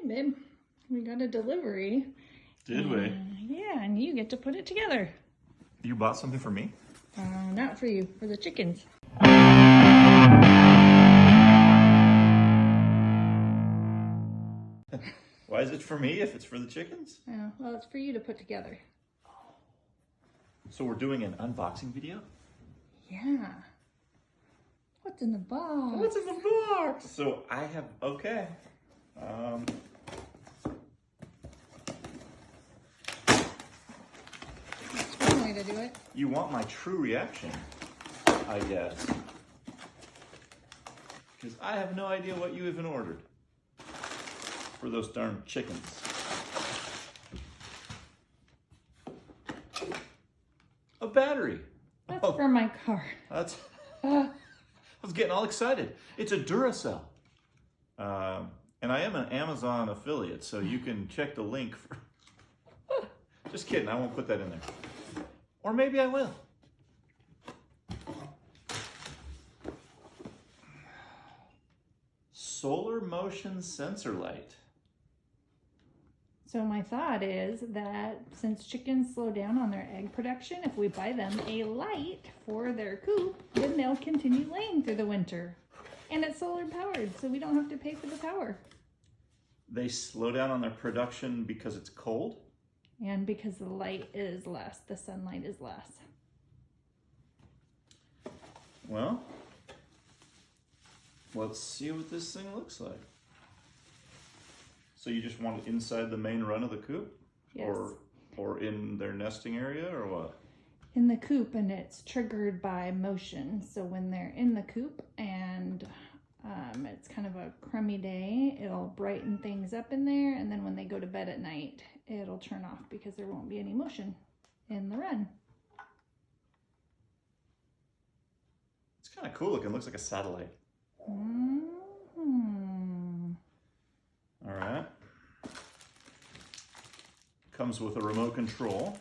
babe, we got a delivery. Did we? Yeah, and you get to put it together. You bought something for me? Not for you, for the chickens. Why is it for me if it's for the chickens? Yeah, well, it's for you to put together. So we're doing an unboxing video? Yeah. What's in the box? What's in the box? So I have, okay. That's one way to do it. You want my true reaction, I guess. Because I have no idea what you even ordered for those darn chickens. A battery. That's for my car. That's... I was getting all excited. It's a Duracell. And I am an Amazon affiliate, so you can check the link for... Just kidding, I won't put that in there. Or maybe I will. Solar motion sensor light. So my thought is that since chickens slow down on their egg production, if we buy them a light for their coop, then they'll continue laying through the winter. And it's solar powered, so we don't have to pay for the power. They slow down on their production because it's cold? And because the light is less, the sunlight is less. Well, let's see what this thing looks like. So you just want it inside the main run of the coop? Yes. Or in their nesting area, or what? In the coop, and it's triggered by motion. So when they're in the coop and it's kind of a crummy day, it'll brighten things up in there, and then when they go to bed at night, it'll turn off because there won't be any motion in the run. It's kind of cool looking. It looks like a satellite. Mm-hmm. All right. Comes with a remote control.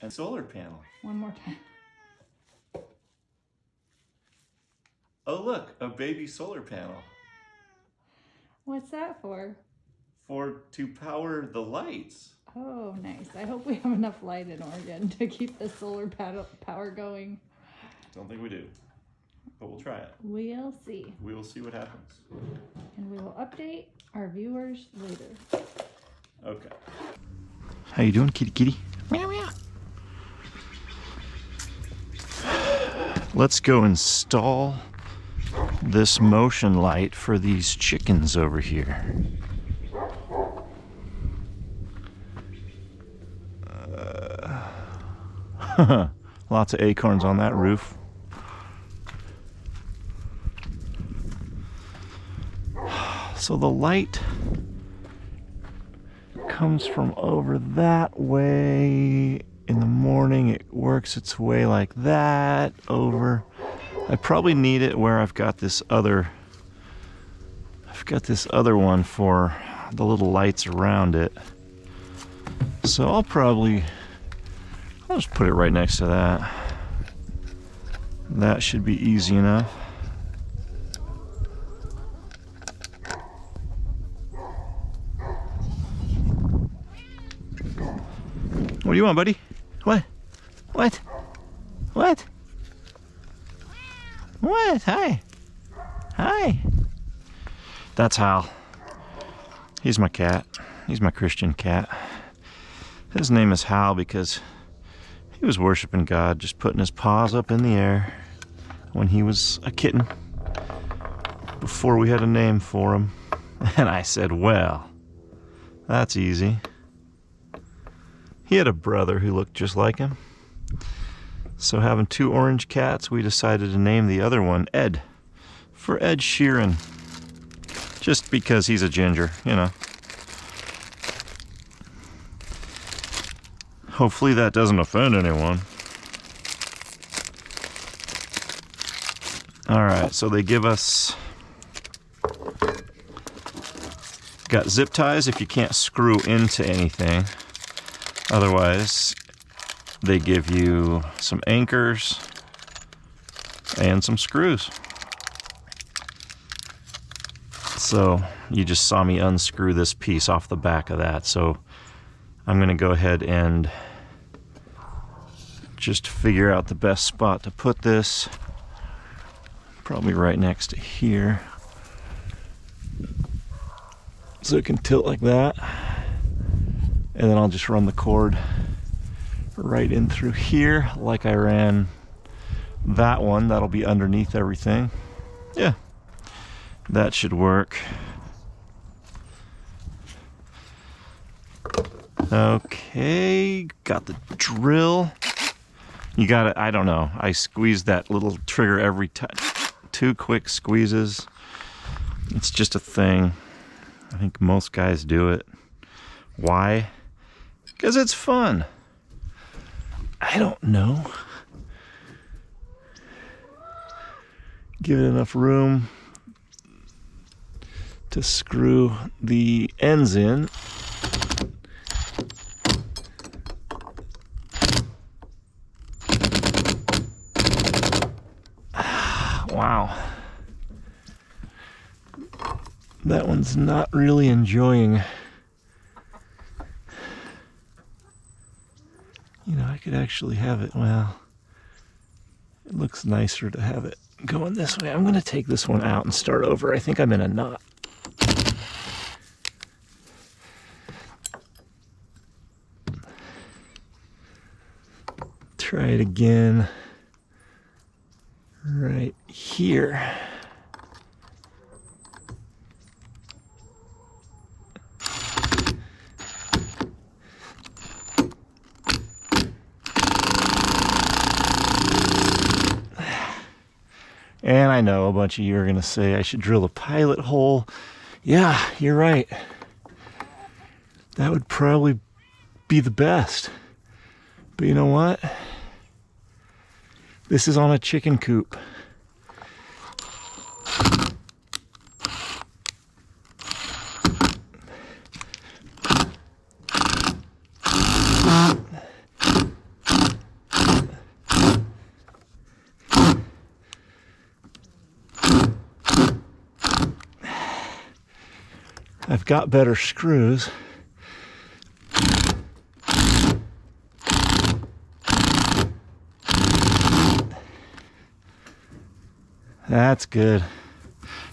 And solar panel. One more time. Oh look, a baby solar panel. What's that for? To power the lights. Oh, nice. I hope we have enough light in Oregon to keep the solar power going. Don't think we do, but we'll try it. We'll see. We will see what happens. And we will update our viewers later. Okay. How you doing, kitty kitty? Meow meow. Let's go install this motion light for these chickens over here. Lots of acorns on that roof. So the light comes from over that way. In the morning it works its way like that over. I probably need it where I've got this other one for the little lights around it. So I'll just put it right next to that. That should be easy enough. What do you want, buddy? What? What? What? What? Hi. Hi. That's Hal. He's my cat. He's my Christian cat. His name is Hal because he was worshiping God, just putting his paws up in the air when he was a kitten, before we had a name for him. And I said, well, that's easy. He had a brother who looked just like him. So having two orange cats, we decided to name the other one Ed, for Ed Sheeran. Just because he's a ginger, you know. Hopefully that doesn't offend anyone. Alright, so they give us... Got zip ties if you can't screw into anything. Otherwise, they give you some anchors and some screws. So you just saw me unscrew this piece off the back of that. So I'm going to go ahead and just figure out the best spot to put this. Probably right next to here. So it can tilt like that. And then I'll just run the cord right in through here like I ran that one. That'll be underneath everything. Yeah, that should work. Okay, got the drill. You got it. I don't know. I squeezed that little trigger every time. 2 quick squeezes. It's just a thing. I think most guys do it. Why? Because it's fun. I don't know. Give it enough room to screw the ends in. Wow. That one's not really enjoying. You know, I could actually have it, well, it looks nicer to have it going this way. I'm going to take this one out and start over. I think I'm in a knot. Try it again. Right here. And I know a bunch of you are going to say I should drill a pilot hole. Yeah, you're right. That would probably be the best. But you know what? This is on a chicken coop. I've got better screws. That's good.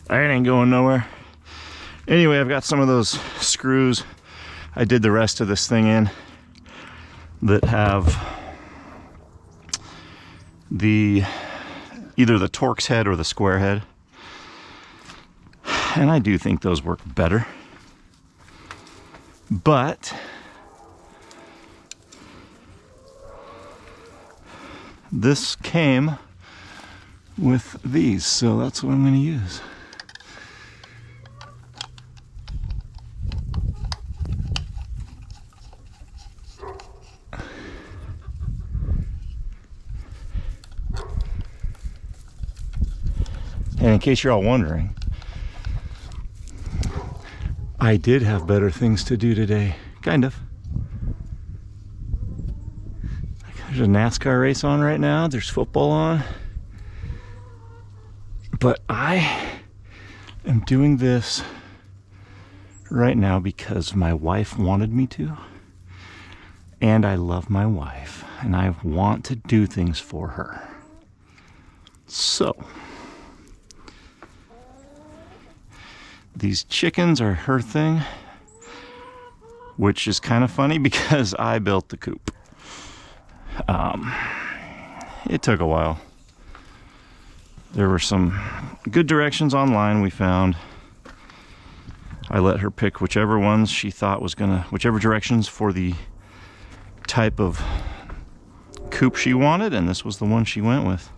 That ain't going nowhere. Anyway, I've got some of those screws I did the rest of this thing in that have the either the Torx head or the square head. And I do think those work better. But this came with these, so that's what I'm going to use. And in case you're all wondering, I did have better things to do today. Kind of. There's a NASCAR race on right now. There's football on. But I am doing this right now because my wife wanted me to. And I love my wife. And I want to do things for her. So these chickens are her thing, which is kind of funny because I built the coop. It took a while. There were some good directions online we found. I let her pick whichever ones she thought was whichever directions for the type of coop she wanted, and this was the one she went with.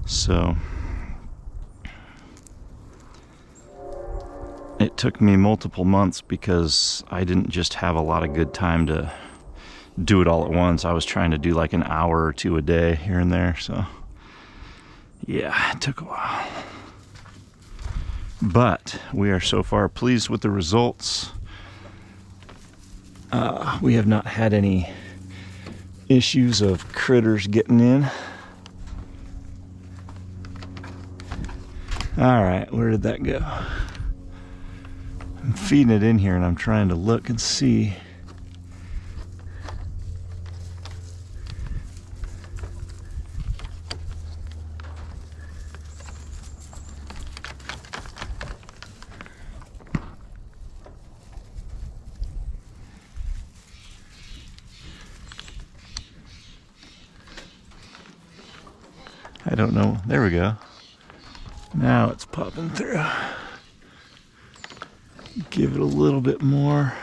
So it took me multiple months because I didn't just have a lot of good time to do it all at once. I was trying to do like an hour or two a day here and there. So yeah, it took a while. But we are so far pleased with the results. We have not had any issues of critters getting in. All right, where did that go? I'm feeding it in here and I'm trying to look and see. I don't know. There we go. Now it's popping through. Give it a little bit more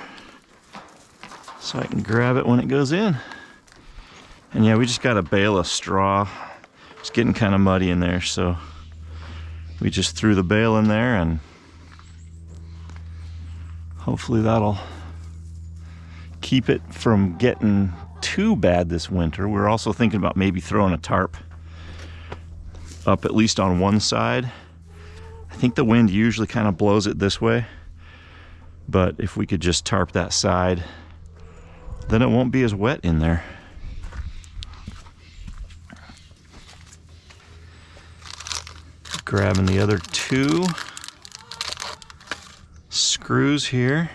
so I can grab it when it goes in. And yeah, we just got a bale of straw. It's getting kind of muddy in there, so we just threw the bale in there, and hopefully that'll keep it from getting too bad this winter. We're also thinking about maybe throwing a tarp up at least on one side. I think the wind usually kind of blows it this way, but if we could just tarp that side, then it won't be as wet in there. Grabbing the other 2 screws here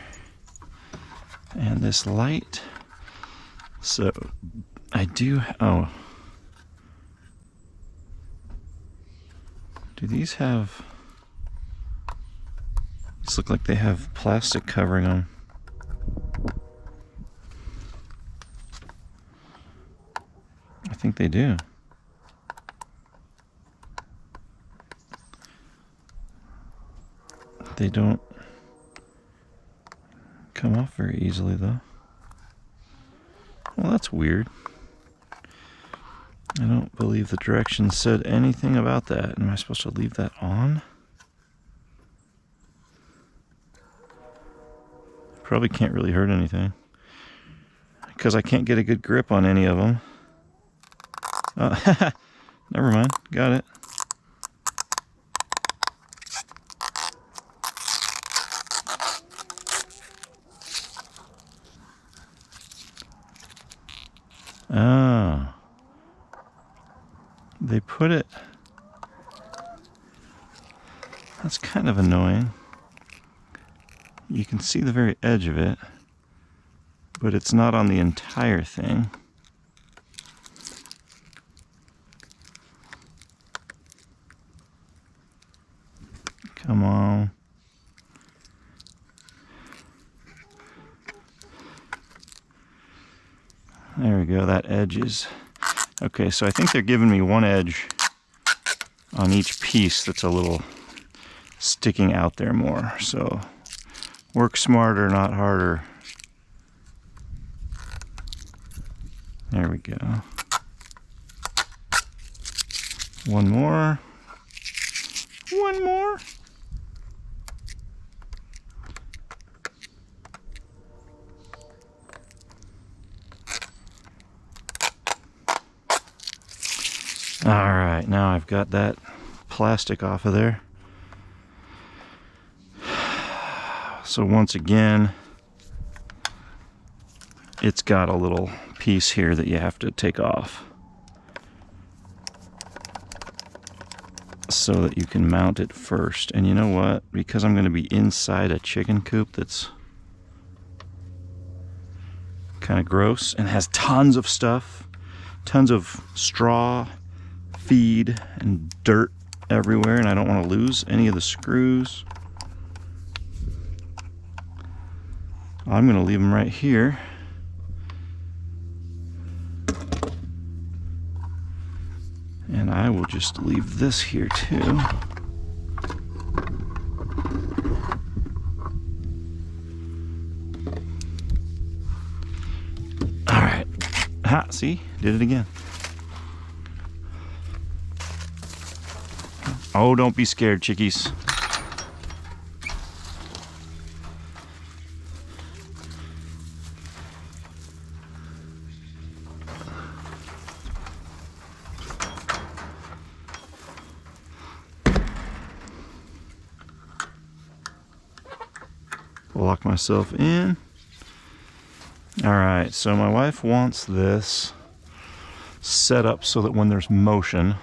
and this light. So I do, oh, do these have, these look like they have plastic covering them. I think they do. They don't come off very easily though. Well, that's weird. I don't believe the directions said anything about that. Am I supposed to leave that on? Probably can't really hurt anything, because I can't get a good grip on any of them. Never mind. Got it. Oh. They put it... That's kind of annoying. You can see the very edge of it, but it's not on the entire thing. Come on. There we go, that edge is... Okay, so I think they're giving me one edge on each piece that's a little sticking out there more. So work smarter, not harder. There we go. One more. One more. All right, now I've got that plastic off of there. So once again, it's got a little piece here that you have to take off so that you can mount it first. And you know what? Because I'm going to be inside a chicken coop that's kind of gross and has tons of stuff, tons of straw, feed, and dirt everywhere, and I don't want to lose any of the screws. I'm going to leave them right here. And I will just leave this here too. All right. Ha, see? Did it again. Oh, don't be scared, chickies. Lock myself in. All right, so my wife wants this set up so that when there's motion,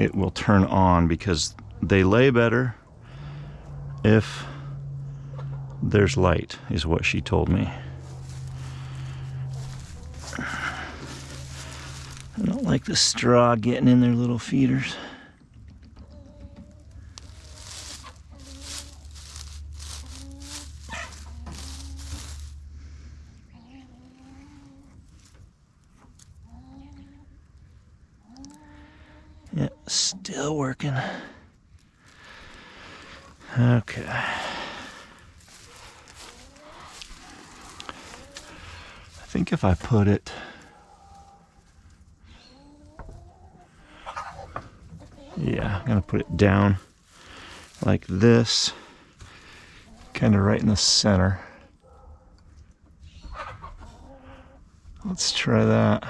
it will turn on, because they lay better if there's light, is what she told me. I don't like the straw getting in their little feeders. Yep, still working. Okay. I think if I put it I'm gonna put it down like this, kind of right in the center. Let's try that.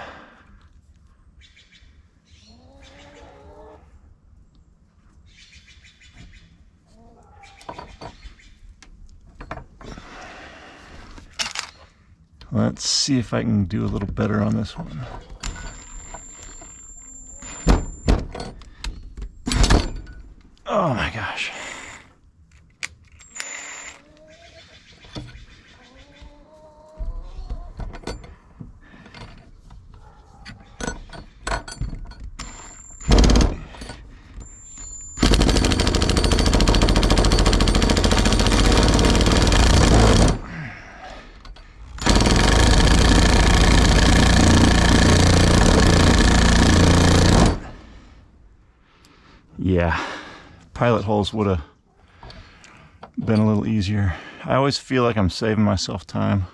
Let's see if I can do a little better on this one. Oh my gosh. Yeah, pilot holes would have been a little easier. I always feel like I'm saving myself time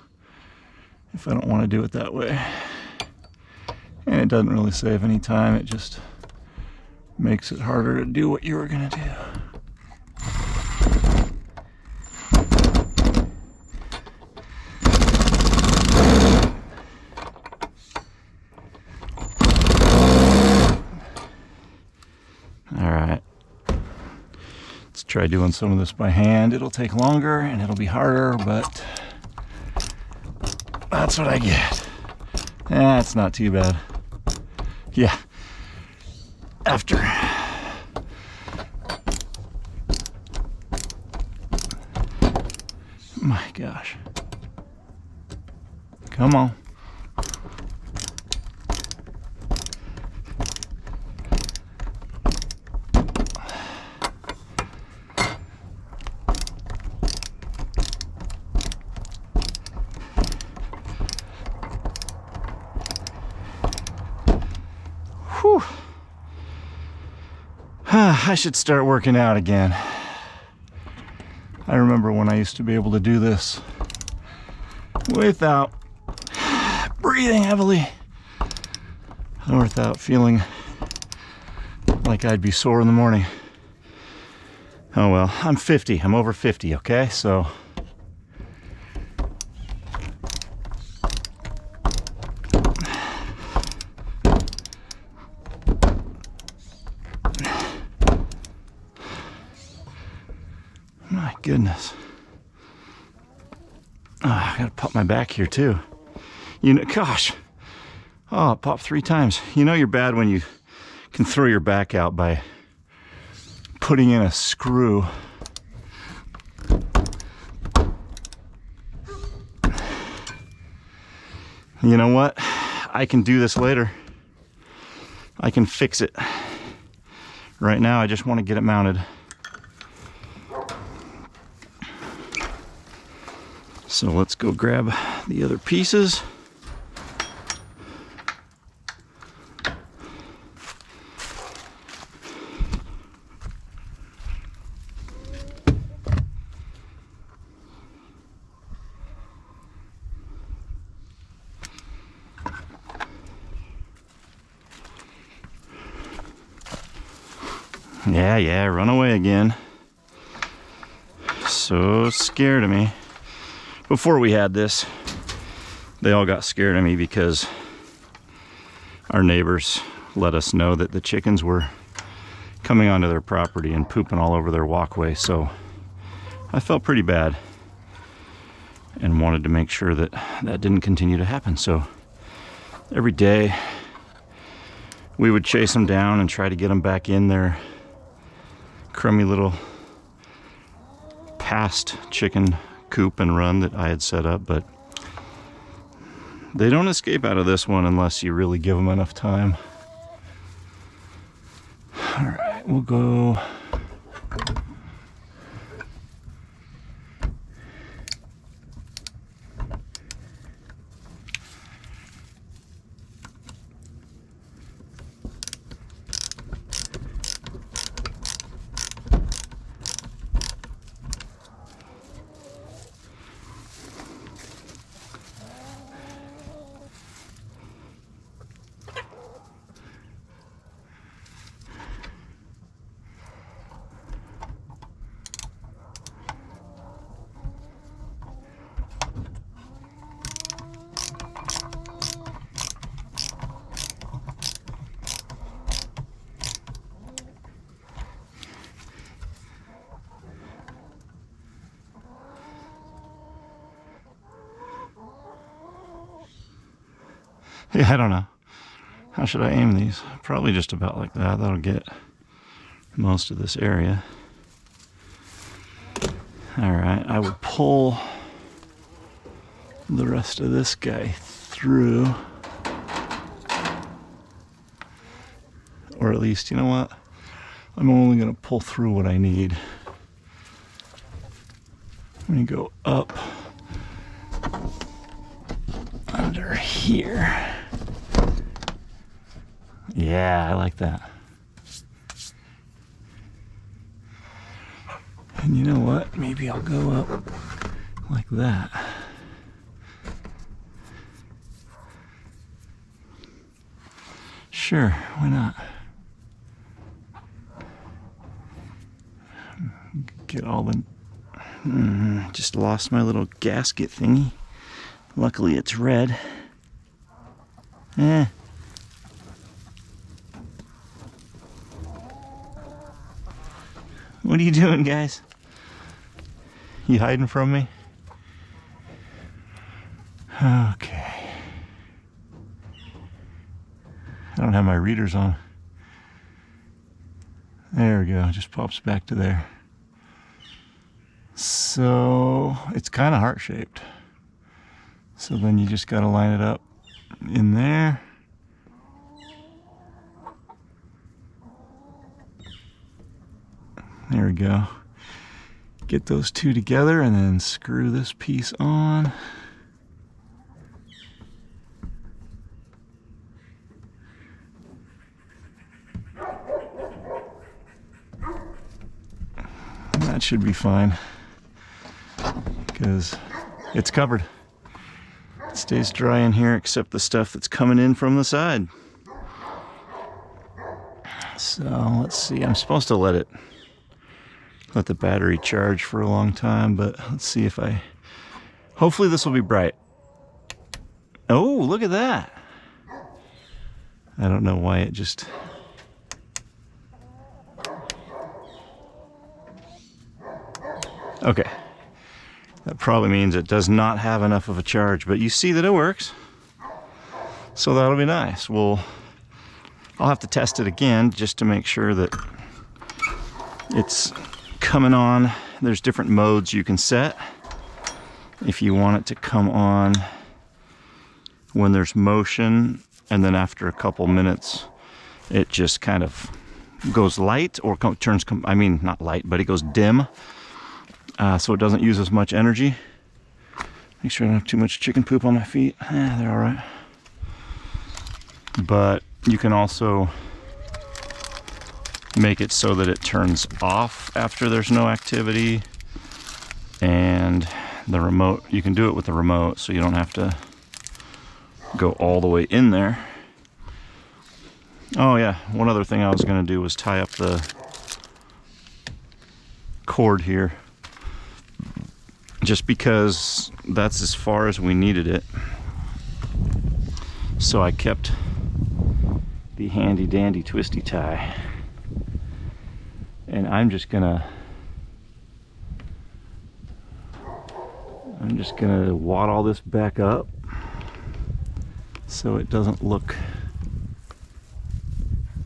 if I don't want to do it that way. And it doesn't really save any time, it just makes it harder to do what you were going to do. Try doing some of this by hand. It'll take longer and it'll be harder, but that's what I get. It's not too bad. Yeah. After my gosh. Come on. Whew. I should start working out again. I remember when I used to be able to do this without breathing heavily or without feeling like I'd be sore in the morning. Oh well, I'm 50. I'm over 50, okay? So my goodness. Oh, I gotta pop my back here too. You know, gosh. Oh, it popped 3 times. You know you're bad when you can throw your back out by putting in a screw. You know what? I can do this later. I can fix it. Right now, I just want to get it mounted. So let's go grab the other pieces. Yeah, run away again. So scared of me. Before we had this, they all got scared of me because our neighbors let us know that the chickens were coming onto their property and pooping all over their walkway. So I felt pretty bad and wanted to make sure that that didn't continue to happen. So every day we would chase them down and try to get them back in their crummy little past chicken coop and run that I had set up, but they don't escape out of this one unless you really give them enough time. All right, we'll go. Yeah, I don't know. How should I aim these? Probably just about like that. That'll get most of this area. All right, I would pull the rest of this guy through. Or at least, you know what? I'm only gonna pull through what I need. I'm gonna go up under here. Yeah, I like that. And you know what? Maybe I'll go up like that. Sure, why not? Get all the... just lost my little gasket thingy. Luckily it's red. What are you doing, guys? You hiding from me? Okay. I don't have my readers on. There we go, it just pops back to there. So it's kind of heart-shaped. So then you just got to line it up in there. There we go. Get those two together and then screw this piece on. That should be fine because it's covered. It stays dry in here except the stuff that's coming in from the side. So let's see, I'm supposed to let the battery charge for a long time, but let's see if hopefully this will be bright. Oh, look at that. I don't know why it just... Okay. That probably means it does not have enough of a charge, but you see that it works. So that'll be nice. I'll have to test it again just to make sure that it's coming on. There's different modes you can set. If you want it to come on when there's motion, and then after a couple minutes, it just kind of goes light or turns, I mean, not light, but it goes dim. So it doesn't use as much energy. Make sure I don't have too much chicken poop on my feet. They're all right. But you can also make it so that it turns off after there's no activity. And the remote, you can do it with the remote, so you don't have to go all the way in there. Oh yeah, one other thing I was going to do was tie up the cord here, just because that's as far as we needed it. So I kept the handy dandy twisty tie, and I'm just gonna wad all this back up so it doesn't look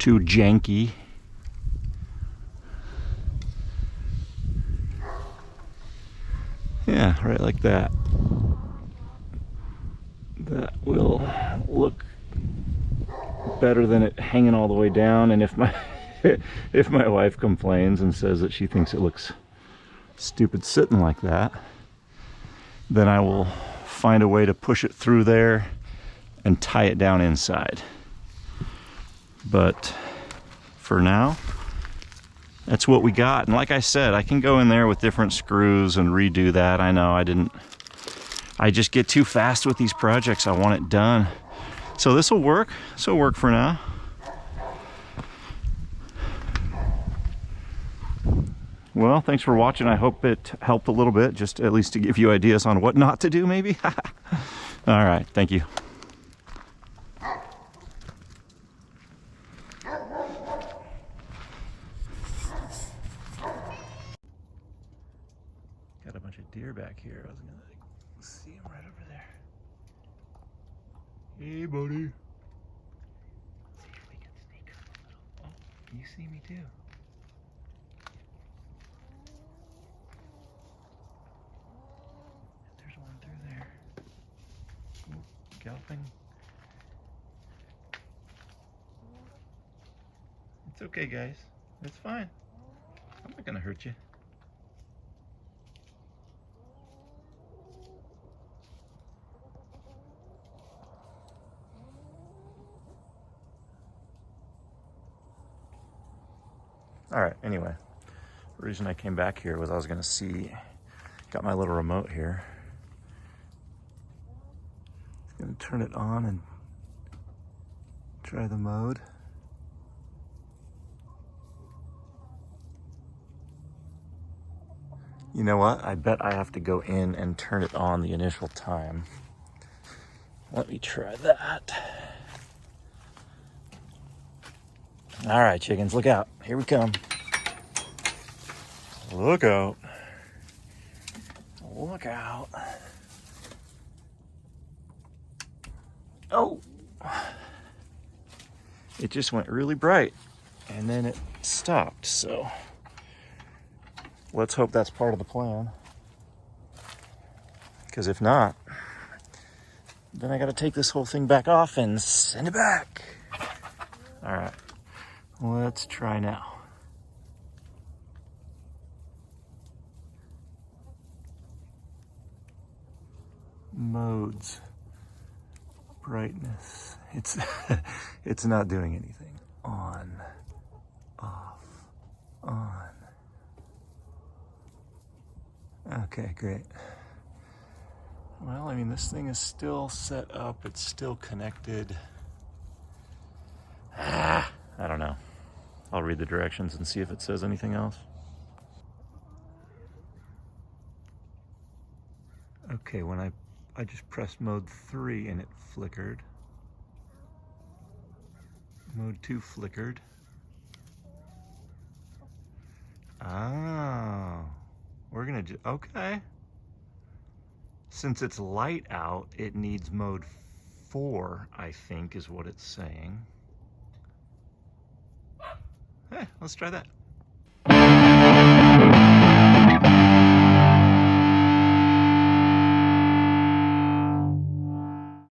too janky. Yeah, right like that. That will look better than it hanging all the way down. And if my if my wife complains and says that she thinks it looks stupid sitting like that, then I will find a way to push it through there and tie it down inside. But for now, that's what we got. And like I said, I can go in there with different screws and redo that. I know I just get too fast with these projects. I want it done. So this will work. This will work for now. Well, thanks for watching. I hope it helped a little bit, just at least to give you ideas on what not to do, maybe. All right, thank you. Got a bunch of deer back here. I was gonna see him right over there. Hey, buddy. See if we can sneak him a little. Oh, you see me too. There's one through there. Ooh, galloping. It's okay, guys. It's fine. I'm not gonna hurt you. All right, anyway, the reason I came back here was I was gonna see, got my little remote here. Gonna turn it on and try the mode. You know what? I bet I have to go in and turn it on the initial time. Let me try that. All right, chickens, look out. Here we come. Look out. Look out. Oh. It just went really bright and then it stopped, so let's hope that's part of the plan. Because if not, then I gotta take this whole thing back off and send it back. All right, let's try now. Modes, brightness. It's not doing anything. On, off, on. Okay, great. Well, I mean, this thing is still set up. It's still connected. I don't know. I'll read the directions and see if it says anything else. Okay, when I just pressed mode 3 and it flickered. Mode 2 flickered. Oh, we're gonna do, okay. Since it's light out, it needs mode 4, I think is what it's saying. Hey, let's try that.